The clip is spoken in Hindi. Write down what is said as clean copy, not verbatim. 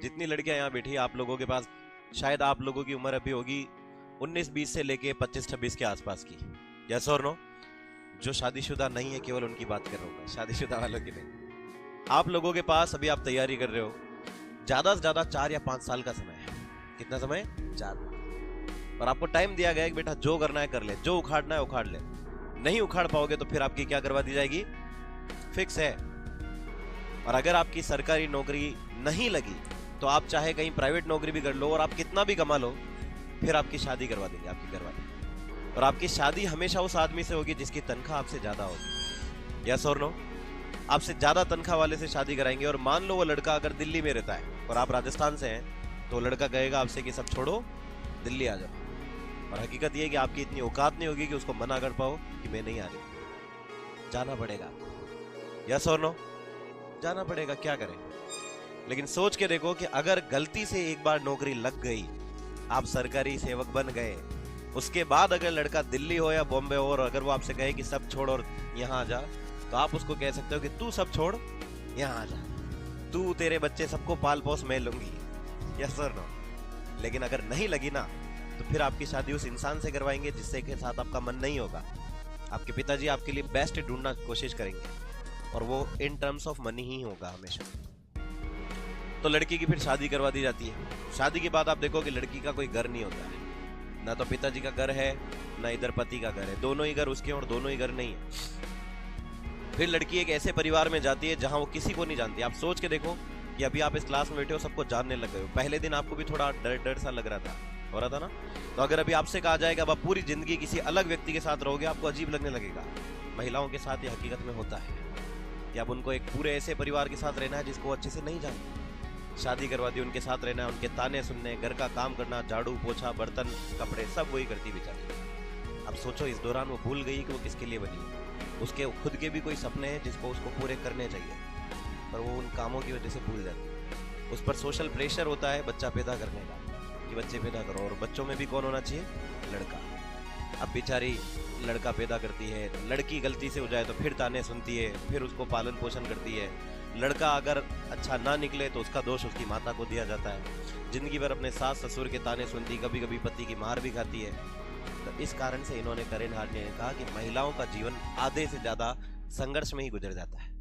जितनी लड़कियां यहाँ बैठी आप लोगों के पास, शायद आप लोगों की उम्र अभी होगी 19-20 से लेके 25-26 के आसपास की। यस और नो? जो शादीशुदा नहीं है केवल उनकी बात कर रहा हूँ मैं, शादीशुदा वालों की नहीं। आप लोगों के पास अभी आप तैयारी कर रहे हो, ज्यादा से ज्यादा 4 या 5 साल का समय है। कितना समय? 4। और आपको टाइम दिया गया है कि बेटा जो करना है कर ले, जो उखाड़ना है उखाड़ ले। नहीं उखाड़ पाओगे तो फिर आपकी क्या करवा दी जाएगी? फिक्स है। और अगर आपकी सरकारी नौकरी नहीं लगी तो आप चाहे कहीं प्राइवेट नौकरी भी कर लो और आप कितना भी कमा लो, फिर आपकी शादी करवा देंगे आपकी घर वाले। और आपकी शादी हमेशा उस आदमी से होगी जिसकी तनख्वाह आपसे ज्यादा होगी। यस और नो? आपसे ज्यादा तनख्वाह वाले से शादी कराएंगे। और मान लो वो लड़का अगर दिल्ली में रहता है और आप राजस्थान से हैं, तो लड़का कहेगा आपसे कि सब छोड़ो, दिल्ली आ जाओ। और हकीकत ये है कि आपकी इतनी औकात नहीं होगी कि उसको मना कर पाओ कि मैं नहीं आ रही। जाना पड़ेगा। यस और नो? जाना पड़ेगा, क्या करें। लेकिन सोच के देखो कि अगर गलती से एक बार नौकरी लग गई, आप सरकारी सेवक बन गए, उसके बाद अगर लड़का दिल्ली हो या बॉम्बे हो और अगर वो आपसे कहे कि सब छोड़ और यहाँ आ जा, तो आप उसको कह सकते हो कि तू सब छोड़ यहाँ आ जा, तू तेरे बच्चे सबको पाल पोस मैं लूंगी। यस और नो? लेकिन अगर नहीं लगी ना, तो फिर आपकी शादी उस इंसान से करवाएंगे जिससे के साथ आपका मन नहीं होगा। आपके पिताजी आपके लिए बेस्ट ढूंढना कोशिश करेंगे और वो इन टर्म्स ऑफ मनी ही होगा हमेशा। तो लड़की की फिर शादी करवा दी जाती है। शादी के बाद आप देखो कि लड़की का कोई घर नहीं होता है, ना तो पिताजी का घर है ना इधर पति का घर है, दोनों ही घर उसके और दोनों ही घर नहीं है। फिर लड़की एक ऐसे परिवार में जाती है जहां वो किसी को नहीं जानती। आप सोच के देखो कि अभी आप इस क्लास में बैठे हो, सबको जानने लग गए हो। पहले दिन आपको भी थोड़ा डर डर सा लग रहा था, हो रहा था ना? तो अगर अभी आपसे कहा जाएगा अब आप पूरी जिंदगी किसी अलग व्यक्ति के साथ रहोगे, आपको अजीब लगने लगेगा। महिलाओं के साथ ये हकीकत में होता है कि अब उनको एक पूरे ऐसे परिवार के साथ रहना है जिसको अच्छे से नहीं जानते। शादी करवा दी, उनके साथ रहना है, उनके ताने सुनने, घर का काम करना, झाड़ू पोछा बर्तन कपड़े सब वही करती बेचारी। अब सोचो इस दौरान वो भूल गई कि वो किसके लिए बनी है। उसके खुद के भी कोई सपने हैं जिसको उसको पूरे करने चाहिए, पर वो उन कामों की वजह से भूल जाती है। उस पर सोशल प्रेशर होता है बच्चा पैदा करने का कि बच्चे पैदा करो, और बच्चों में भी कौन होना चाहिए? लड़का। अब बेचारी लड़का पैदा करती है, लड़की गलती से हो जाए तो फिर ताने सुनती है, फिर उसको पालन पोषण करती है। लड़का अगर अच्छा ना निकले तो उसका दोष उसकी माता को दिया जाता है। जिंदगी भर अपने सास ससुर के ताने सुनती, कभी कभी पति की मार भी खाती है। तो इस कारण से इन्होंने करेन हार्ट ने कहा कि महिलाओं का जीवन आधे से ज्यादा संघर्ष में ही गुजर जाता है।